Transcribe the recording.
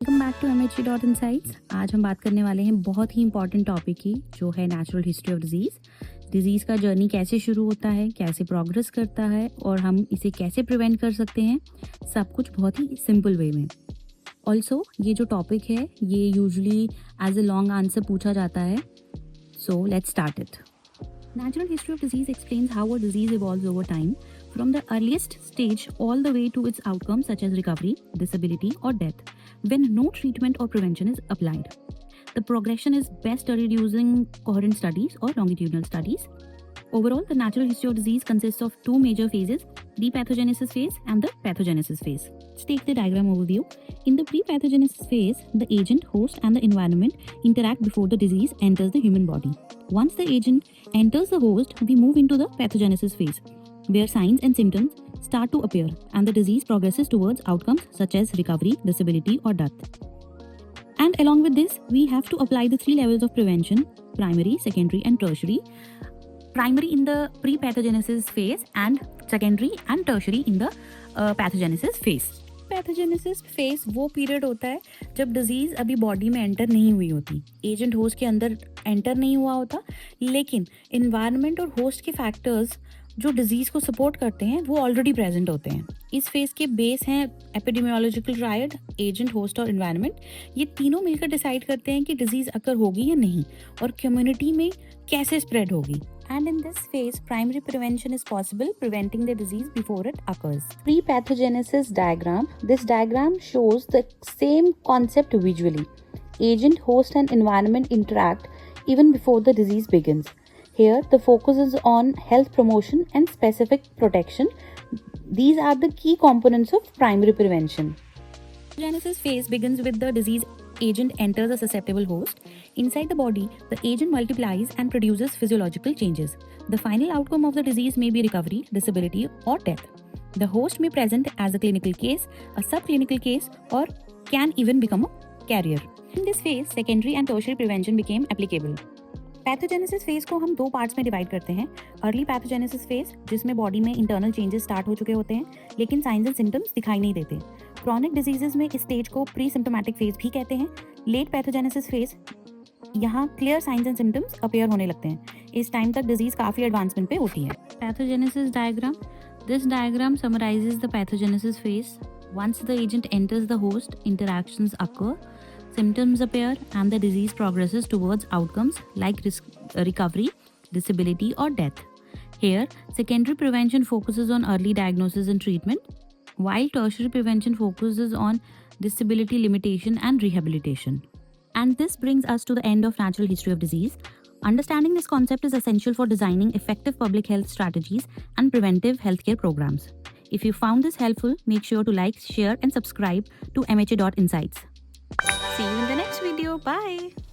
Welcome back to MHG.Insights। आज हम बात करने वाले हैं बहुत ही इंपॉर्टेंट टॉपिक की, जो है नेचुरल हिस्ट्री ऑफ डिजीज़ का जर्नी कैसे शुरू होता है, कैसे प्रोग्रेस करता है और हम इसे कैसे प्रिवेंट कर सकते हैं, सब कुछ बहुत ही सिंपल वे में। ऑल्सो ये जो टॉपिक है ये usually as a long answer पूछा जाता है, so let's start it. Natural history of disease explains how a disease evolves over time, from the earliest stage all the way to its outcomes such as recovery, disability, or death, when no treatment or prevention is applied. The progression is best studied using cohort studies or longitudinal studies. Overall, the natural history of disease consists of two major phases, pre-pathogenesis phase and the pathogenesis phase. Let's take the diagram overview. In the pre-pathogenesis phase, the agent, host, and the environment interact before the disease enters the human body. Once the agent enters the host, we move into the pathogenesis phase, where signs and symptoms start to appear and the disease progresses towards outcomes such as recovery, disability, or death. And along with this, we have to apply the three levels of prevention: primary, secondary, and tertiary. Primary in the pre-pathogenesis phase and secondary and tertiary in the pathogenesis phase. Pathogenesis phase वो period होता है जब disease अभी body में enter नहीं हुई होती, agent host के अंदर एंटर नहीं हुआ होता, लेकिन इन्वायरमेंट और होस्ट के फैक्टर्स जो डिजीज़ को सपोर्ट करते हैं वो ऑलरेडी प्रेजेंट होते हैं। इस फेज के बेस हैं एपिडेमियोलॉजिकल ट्रायड, एजेंट, होस्ट और इन्वायरमेंट। ये तीनों मिलकर डिसाइड करते हैं कि डिजीज़ अकर होगी या नहीं और कम्युनिटी में कैसे स्प्रेड होगी। And in this phase, primary prevention is possible, preventing the disease before it occurs. Pre-pathogenesis diagram. This diagram shows the same concept visually. Agent, host, and environment interact even before the disease begins. Here, the focus is on health promotion and specific protection. These are the key components of primary prevention. Pathogenesis phase begins with the disease agent enters a susceptible host. Inside the body, the agent multiplies and produces physiological changes. The final outcome of the disease may be recovery, disability, or death. The host may present as a clinical case, a subclinical case, or can even become a carrier. In this phase, secondary and tertiary prevention became applicable. Pathogenesis phase को हम दो parts में divide करते हैं। Early pathogenesis phase, जिसमें body में internal changes start हो चुके होते हैं लेकिन साइंस एंड सिम्टम्स दिखाई नहीं देते। क्रॉनिक डिजीजेस में इस स्टेज को प्री सिम्टोमेटिक फेज भी कहते हैं। लेट पैथोजेनेसिस फेज, यहाँ clear signs and symptoms appear होने लगते हैं। इस टाइम तक डिजीज काफी एडवांसमेंट पे होती है। Pathogenesis diagram. This diagram summarises the pathogenesis phase. Once the agent enters the host, interactions occur, symptoms appear, and the disease progresses towards outcomes like recovery, disability, or death. Here, secondary prevention focuses on early diagnosis and treatment, while tertiary prevention focuses on disability limitation and rehabilitation. And this brings us to the end of natural history of disease. Understanding this concept is essential for designing effective public health strategies and preventive healthcare programs. If you found this helpful, make sure to like, share, and subscribe to MHA.Insights. See you in the next video. Bye.